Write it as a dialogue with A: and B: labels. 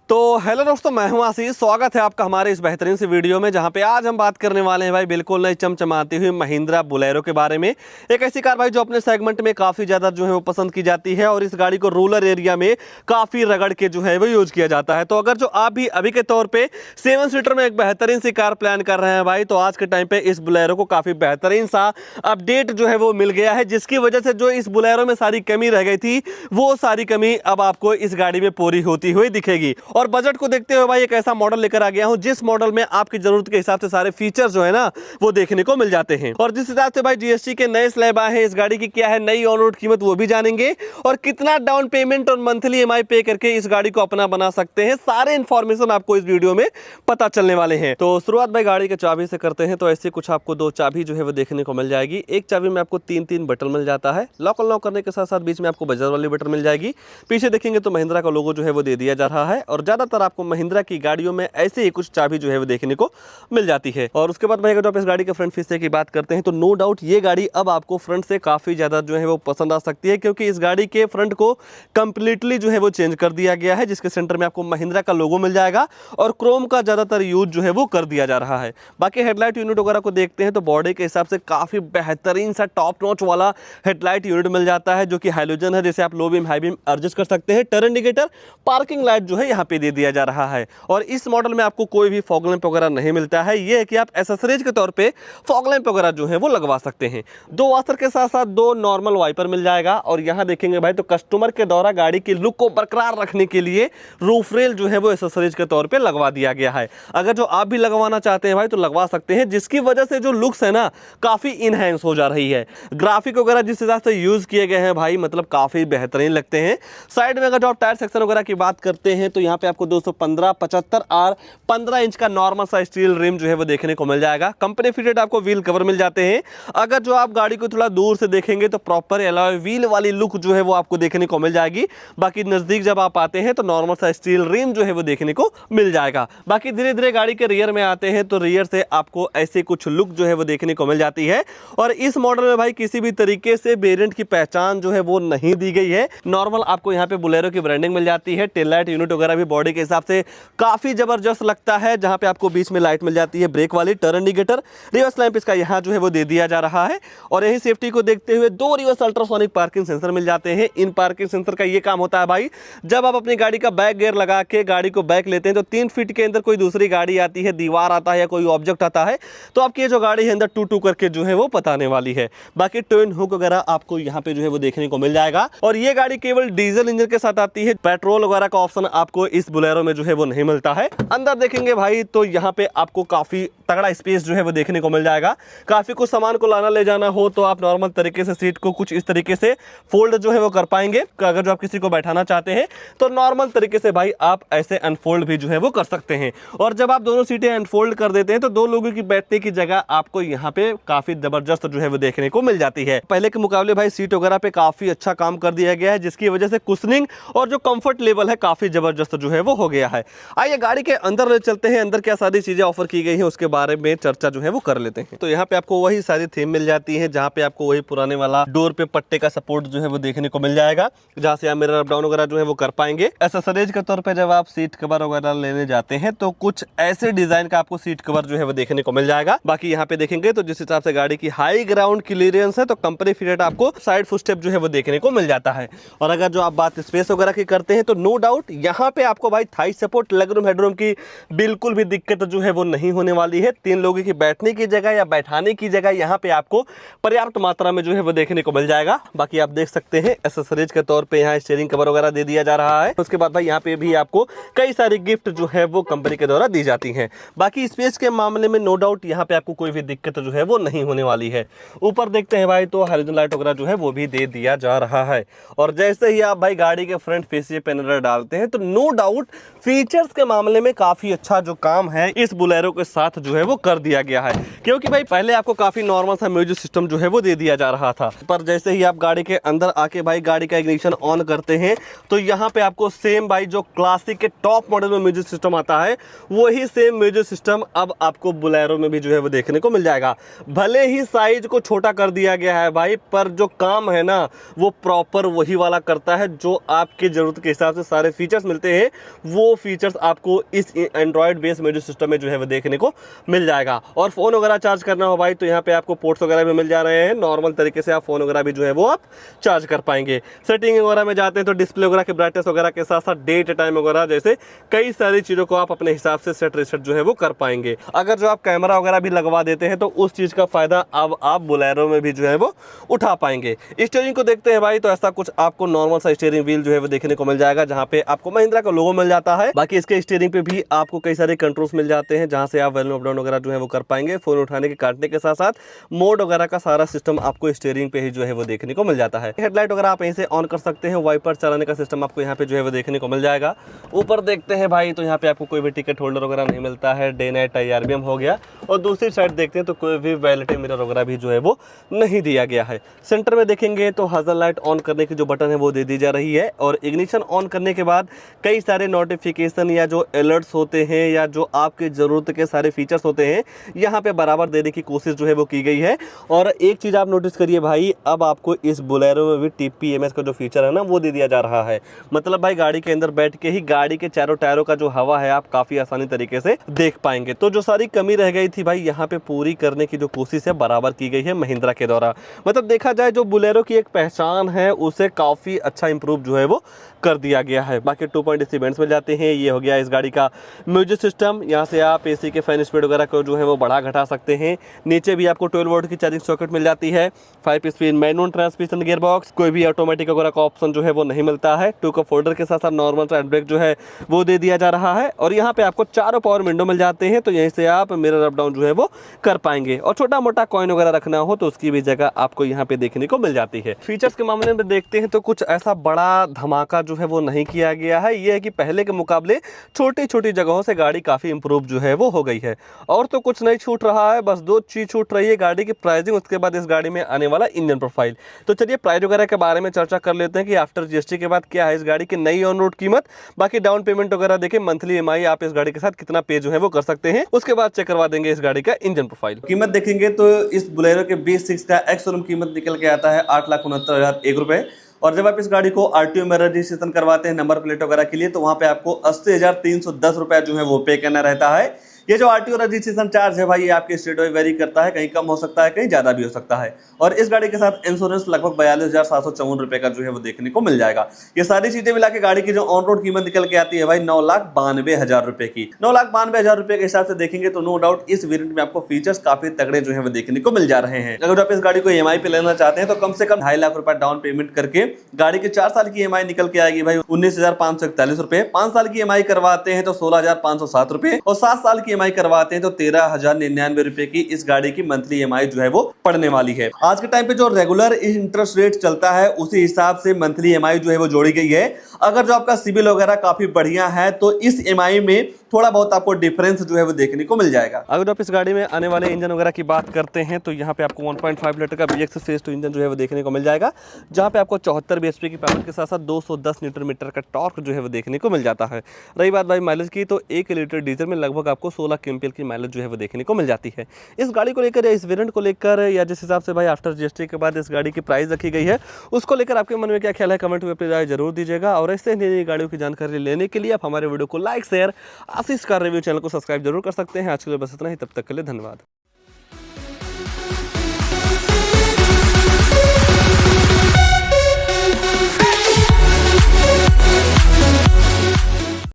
A: तो हेलो दोस्तों, मैं हूं आशीष। स्वागत है आपका हमारे इस बेहतरीन से वीडियो में, जहां पे आज हम बात करने वाले हैं भाई बिल्कुल नई चमचमाती हुई महिंद्रा बोलेरो के बारे में। एक ऐसी कार भाई जो अपने सेगमेंट में काफ़ी ज़्यादा जो है वो पसंद की जाती है और इस गाड़ी को रूरल एरिया में काफ़ी रगड़ के जो है वो यूज़ किया जाता है। तो अगर जो आप भी अभी के तौर पर 7 सीटर में एक बेहतरीन सी कार प्लान कर रहे हैं भाई, तो आज के टाइम पर इस बोलेरो को काफ़ी बेहतरीन सा अपडेट जो है वो मिल गया है, जिसकी वजह से जो इस बोलेरो में सारी कमी रह गई थी वो सारी कमी अब आपको इस गाड़ी में पूरी होती हुई दिखेगी। और बजट को देखते हुए भाई एक ऐसा मॉडल लेकर आ गया हूं जिस मॉडल में आपकी जरूरत के हिसाब से सारे फीचर्स जो है ना वो देखने को मिल जाते हैं। और जिस हिसाब से भाई जीएसटी के नए स्लैब आए हैं, इस गाड़ी की क्या है नई ऑन रोड कीमत वो भी जानेंगे और कितना डाउन पेमेंट और मंथली ईएमआई पे करके इस गाड़ी को अपना बना सकते हैं, सारे इंफॉर्मेशन आपको इस वीडियो में पता चलने वाले हैं। तो शुरुआत भाई गाड़ी के चाबी से करते हैं। तो ऐसे कुछ आपको 2 चाबी जो है वो देखने को मिल जाएगी। एक चाबी में आपको 3 बटन मिल जाता है। लॉक अनलॉक करने के साथ साथ बीच में आपको बजर वाली बटन मिल जाएगी। पीछे देखेंगे तो महिंद्रा का लोगो जो है वो दे दिया जा रहा है और ज्यादातर आपको महिंद्रा की गाड़ियों में ऐसे ही कुछ चाबी जो है वो देखने को मिल जाती है। और उसके बाद भाई अगर आप इस गाड़ी के फ्रंट फीसे की बात करते हैं तो नो डाउट ये गाड़ी अब आपको फ्रंट से काफी ज्यादा जो है वो पसंद आ सकती है, क्योंकि इस गाड़ी के फ्रंट को कंप्लीटली जो है वो चेंज कर दिया गया है, जिसके सेंटर में आपको महिंद्रा का लोगो मिल जाएगा और क्रोम का ज्यादातर यूज जो है वो कर दिया जा रहा है। बाकी हेडलाइट यूनिट वगैरह को देखते हैं तो बॉडी के हिसाब से काफी बेहतरीन सा टॉप नॉच वाला हेडलाइट यूनिट मिल जाता है, जो कि हैलोजन है, जैसे आप low beam high beam adjust कर सकते हैं। टर्न इंडिकेटर, पार्किंग लाइट जो है यहाँ पे दे दिया जा रहा है। और इस मॉडल में आपको कोई भी फॉग लैंप वगैरह नहीं मिलता है। ये है कि आप एसेसरीज के तौर पे फॉग लैंप वगैरह जो है वो लगवा सकते हैं। 2 वॉशर के साथ साथ 2 नॉर्मल वाइपर मिल जाएगा। और यहाँ देखेंगे भाई तो कस्टमर के द्वारा गाड़ी की लुक को बरकरार रखने के लिए रूफ रेल जो है वो एसेसरीज के तौर पे लगवा दिया गया है। अगर जो आप भी लगवाना चाहते हैं भाई तो लगवा सकते हैं, जिसकी वजह से जो लुक्स है ना काफी इनहेंस हो जा रही है। ग्राफिक वगैरह जिस हिसाब से यूज किए गए हैं भाई मतलब काफी बेहतरीन लगते हैं। साइड में अगर जो आप टायर सेक्शन वगैरह की बात करते हैं तो यहाँ पे आपको 215 75 और 15 इंच का नॉर्मल सा स्टील रिम जो है वो देखने को मिल जाएगा। कंपनी फिटेड आपको व्हील कवर मिल जाते हैं। अगर जो आप गाड़ी को थोड़ा दूर से देखेंगे तो प्रॉपर एलॉय व्हील वाली लुक जो है वो आपको देखने को मिल जाएगी। बाकी नजदीक जब आप आते हैं तो नॉर्मल सा स्टील रिम जो है वो देखने को मिल जाएगा। बाकी धीरे धीरे गाड़ी के रियर में आते हैं तो रियर से आपको ऐसे कुछ लुक जो है वो देखने को मिल जाती है। और इस मॉडल में भाई किसी भी तरीके से वेरिएंट की पहचान जो है वो नहीं दी गई है। नॉर्मल आपको यहाँ पे बोलेरो की ब्रांडिंग मिल जाती है। टेल लाइट यूनिट वगैरह भी बॉडी के हिसाब से काफी जबरदस्त लगता है, जहां पे आपको बीच में लाइट मिल जाती है ब्रेक वाली। टर्न इंडिकेटर, रिवर्स लैंप इसका यहाँ जो है वो दे दिया जा रहा है। और यही सेफ्टी को देखते हुए 2 रिवर्स अल्ट्रासोनिक पार्किंग सेंसर मिल जाते हैं। इन पार्किंग सेंसर का ये काम होता है भाई, जब आप अपनी गाड़ी का बैक गियर लगा के गाड़ी को बैक लेते हैं तो 3 फीट के अंदर कोई दूसरी गाड़ी आती है, दीवार आता है या कोई ऑब्जेक्ट आता है तो आपकी ये जो गाड़ी है अंदर टू टू करके जो है वो पताने वाली है। बाकी टोइन हुक वगैरह आपको यहाँ पे जो है वो देखने को मिल जाएगा। और ये गाड़ी केवल डीजल इंजन के साथ आती है, पेट्रोल वगैरह का ऑप्शन आपको इस बोलेरो में जो है वो नहीं मिलता है। अंदर देखेंगे भाई तो यहाँ पे आपको काफी तगड़ा स्पेस जो है वो देखने को मिल जाएगा। काफी कुछ सामान को लाना ले जाना हो तो आप नॉर्मल तरीके से सीट को कुछ इस तरीके से फोल्ड जो है वो कर पाएंगे। अगर जो आप किसी को बैठाना चाहते हैं तो नॉर्मल तरीके से भाई आप ऐसे अनफोल्ड भी जो है वो कर सकते हैं। और जब आप दोनों सीटें अनफोल्ड कर देते हैं तो 2 लोगों की बैठने की जगह आपको यहाँ पे काफी जबरदस्त जो है वो देखने को मिल जाती है। पहले के मुकाबले भाई सीट वगैरह पे काफी अच्छा काम कर दिया गया है, जिसकी वजह से कुशनिंग और जो कंफर्ट लेवल है काफी जबरदस्त जो है वो हो गया है। आइए गाड़ी के अंदर ले चलते हैं, अंदर क्या सारी चीजें ऑफर की गई हैं उसके बारे में चर्चा जो है वो कर लेते हैं। तो यहाँ पे आपको वही सारी थीम मिल जाती है, जहाँ पे आपको वही पुराने वाला डोर पे पट्टे का सपोर्ट जो है वो देखने को मिल जाएगा, जहाँ से आप मिरर अप डाउन वगैरह जो है वो कर पाएंगे। एसेसरीज के तौर पे जब आप सीट कवर वगैरह लेने जाते हैं तो कुछ ऐसे डिजाइन का आपको सीट कवर जो है वो देखने को मिल जाएगा। बाकी यहाँ पे देखेंगे तो जिस हिसाब से गाड़ी की हाई ग्राउंड क्लियरेंस है तो कंपनी फिटेड आपको साइड फुटस्टेप जो है वो देखने को मिल जाता है। और अगर जो आप बात स्पेस वगैरह की करते हैं तो नो डाउट यहाँ पे आपको भाई थाई सपोर्ट, लेगरूम, हेडरूम की बिल्कुल भी दिक्कत जो है वो नहीं होने वाली है। 3 लोगों की बैठने की जगह या बैठाने की जगह यहाँ पे आपको पर्याप्त मात्रा में जो है वो देखने को मिल जाएगा। बाकी आप देख सकते हैं एसेसरीज के तौर पे यहाँ स्टीयरिंग कवर वगैरह दे दिया जा रहा है। उसके बाद भाई यहाँ पे भी आपको कई सारी गिफ्ट जो है वो कंपनी के द्वारा दी जाती हैं। बाकी स्पेस के मामले में नो डाउट यहाँ पे आपको कोई भी दिक्कत जो है वो नहीं होने वाली है। ऊपर देखते हैं भाई तो हाइड्रोजन लाइट वगैरह जो है वो भी दे दिया जा रहा है। और जैसे ही आप भाई गाड़ी के फ्रंट फेसिए पैनल डालते हैं तो नो डाउट फीचर्स के मामले में काफी अच्छा जो काम है इस बोलेरो के साथ जो है वो कर दिया गया है। क्योंकि भाई पहले आपको काफी नॉर्मल सा म्यूजिक सिस्टम जो है वो दे दिया जा रहा था, पर जैसे ही आप गाड़ी के अंदर आके भाई गाड़ी का इग्निशन ऑन करते हैं तो यहाँ पे आपको सेम भाई जो क्लासिक के टॉप मॉडल में म्यूजिक सिस्टम आता है वही सेम म्यूजिक सिस्टम अब आपको बोलेरो में भी जो है वो देखने को मिल जाएगा। भले ही साइज को छोटा कर दिया गया है भाई, पर जो काम है ना वो प्रॉपर वही वाला करता है जो आपकी जरूरत के हिसाब से सारे फीचर्स मिलते हैं वो फीचर्स आपको इस एंड्रॉयड बेस्ड म्यूजिक सिस्टम में जो है वो देखने को मिल जाएगा। और फ़ोन वगैरह चार्ज करना हो भाई तो यहाँ पे आपको पोर्ट्स वगैरह भी मिल जा रहे हैं, नॉर्मल तरीके से आप फ़ोन वगैरह भी जो है वो आप चार्ज कर पाएंगे। सेटिंग वगैरह में जाते हैं तो डिस्प्ले वगैरह के ब्राइटनेस वगैरह के साथ साथ डेट टाइम वगैरह जैसे कई सारी चीज़ों को आप अपने हिसाब से सेट रिसेट जो है वो कर पाएंगे। अगर जो आप कैमरा वगैरह भी लगवा देते हैं तो उस चीज़ का फ़ायदा अब आप बोलेरो में भी जो है वो उठा पाएंगे। स्टीयरिंग को देखते हैं भाई तो ऐसा कुछ आपको नॉर्मल सा स्टीयरिंग व्हील जो है वो देखने को मिल जाएगा, जहाँ पे आपको महिंद्रा का लोगो मिल जाता है। बाकी इसके स्टीयरिंग पे भी आपको कई सारे कंट्रोल्स मिल जाते हैं, जहाँ से आप वॉल्यूम अप डाउन वगैरह जो है वो कर पाएंगे। फोन उठाने के काटने के साथ साथ मोड वगैरह का सारा सिस्टम आपको स्टीयरिंग पे ही जो है वो देखने को मिल जाता है। हेडलाइट वगैरह आप यहीं से ऑन कर सकते हैं, वाइपर चलाने का सिस्टम आपको यहाँ पे जो है वो देखने को मिल जाएगा। ऊपर देखते हैं भाई तो यहाँ पे आपको कोई भी टिकट होल्डर वगैरह नहीं मिलता है, डे नाइट IRBM हो गया। और दूसरी साइड देखते हैं तो कोई भी वैलिटी मिरर वगैरह भी जो है वो नहीं दिया गया है। सेंटर में देखेंगे तो हज़र लाइट ऑन करने की जो बटन है वो दे दी जा रही है, और इग्निशन ऑन करने के बाद कई सारे नोटिफिकेशन या जो अलर्ट्स होते हैं या जो आपकी ज़रूरत के सारे फीचर्स होते हैं यहाँ पे बराबर देने की कोशिश जो है वो की गई है। और एक चीज़ आप नोटिस करिए भाई, अब आपको इस बोलेरो में भी TPMS का जो फीचर है ना वो दे दिया जा रहा है। मतलब भाई गाड़ी के अंदर बैठ के ही गाड़ी के चारों टायरों का जो हवा है आप काफ़ी आसानी तरीके से देख पाएंगे। तो जो सारी कमी रह गई थी भाई यहाँ पे पूरी करने की जो कोशिश है बराबर की गई है महिंद्रा के द्वारा। मतलब देखा जाए जो बोलेरो की एक पहचान है उसे काफ़ी अच्छा इंप्रूव जो है वो कर दिया गया है। बाकी 2.8 इवेंट्स मिल जाते हैं। ये हो गया इस गाड़ी का म्यूजिक सिस्टम, यहाँ से आप AC के फैन स्पीड वगैरह को जो है वो बढ़ा घटा सकते हैं। नीचे भी आपको 12 वोल्ट की चार्जिंग सॉकेट मिल जाती है। 5 speed manual transmission gear box, कोई भी ऑटोमेटिक वगैरह का ऑप्शन जो है वो नहीं मिलता है। 2 कप होल्डर के साथ साथ नॉर्मल हैंड ब्रेक जो है वो दे दिया जा रहा है। और यहाँ पे आपको चारों पावर विंडो मिल जाते हैं, तो यहीं से आप मिरर अप डाउन जो है वो कर पाएंगे। और छोटा मोटा कॉइन वगैरह रखना हो तो उसकी भी जगह आपको यहाँ पे देखने को मिल जाती है। फीचर्स के मामले में देखते हैं तो कुछ ऐसा बड़ा धमाका जो है वो नहीं किया गया है। ये है कि पहले के मुकाबले छोटी छोटी जगहों से गाड़ी काफ़ी इंप्रूव जो है वो हो गई है। और तो कुछ नहीं छूट रहा है, बस 2 चीज़ छूट रही है, गाड़ी की प्राइसिंग, उसके बाद इस गाड़ी में आने वाला इंजन प्रोफाइल। तो चलिए प्राइस वगैरह के बारे में चर्चा कर लेते हैं कि आफ्टर GST के बाद क्या है इस गाड़ी की नई ऑन रोड कीमत। बाकी डाउन पेमेंट वगैरह देखें, मंथली EMI आप इस गाड़ी के साथ कितना पे जो है वो कर सकते हैं, उसके बाद चेक करवा देंगे इस गाड़ी का इंजन प्रोफाइल। कीमत देखेंगे तो इस बोलेरो के B6 का एक्स शोरूम कीमत निकल के आता है 8,69,001 रुपए। और जब आप इस गाड़ी को RTO में रजिस्ट्रेशन करवाते हैं नंबर प्लेट वगैरह के लिए, तो वहां पे आपको 80,310 रुपया जो है वो पे करना रहता है। ये जो RTO रजिस्ट्रेशन चार्ज है भाई ये आपके स्टेट वाइज वेरी करता है, कहीं कम हो सकता है कहीं ज़्यादा भी हो सकता है। और इस गाड़ी के साथ इंश्योरेंस लगभग 42,754 रुपये का जो है वो देखने को मिल जाएगा। ये सारी चीज़ें मिला के गाड़ी की जो ऑन रोड कीमत निकल के आती है भाई 9,92,000 रुपये की। 9,92,000 रुपये के हिसाब से देखेंगे तो नो डाउट इस वेरिएंट में आपको फीचर्स काफी तगड़े जो है वो देखने को मिल जा रहे हैं। अगर आप इस गाड़ी को EMI पे लेना चाहते हैं तो कम से कम 2.5 लाख रुपए डाउन पेमेंट करके गाड़ी के 4 साल की EMI निकल के आएगी भाई 19,541 रुपए। 5 साल की EMI करवाते हैं तो 16,507 रुपए, और 7 साल की EMI करवाते हैं तो 13,099 रुपए की इस गाड़ी की मंथली EMI जो है वो पड़ने वाली है। आज के टाइम पे जो रेगुलर इंटरेस्ट रेट चलता है उसी हिसाब से मंथली EMI जो है वो जोड़ी गई है। अगर जो आपका सिविल वगैरह काफी बढ़िया है तो इस EMI में थोड़ा बहुत आपको डिफरेंस जो है वो देखने को मिल जाएगा। अगर आप इस गाड़ी में आने वाले इंजन वगैरह की बात करते हैं तो यहाँ पे आपको 1.5 लीटर का BX फेज 2 इंजन जो है वो देखने को मिल जाएगा, जहाँ पे आपको 74 bhp की पावर के साथ साथ 210 न्यूटन मीटर का टॉर्क जो है वो देखने को मिल जाता है। रही बात भाई माइलेज की, तो 1 लीटर डीजल में लगभग आपको 16 kmpl की माइलेज जो है वो देखने को मिल जाती है। इस गाड़ी को लेकर या इस वेरिएंट को लेकर या जिस हिसाब से भाई आफ्टर GST के बाद इस गाड़ी की प्राइस रखी गई है उसको लेकर आपके मन में क्या ख्याल है, कमेंट में अपनी राय जरूर दीजिएगा। और ऐसे नई गाड़ियों की जानकारी लेने के लिए आप हमारे वीडियो को लाइक शेयर आशीष कार रिव्यू चैनल को सब्सक्राइब जरूर कर सकते हैं। आज के लिए बस इतना ही, तब तक के लिए धन्यवाद।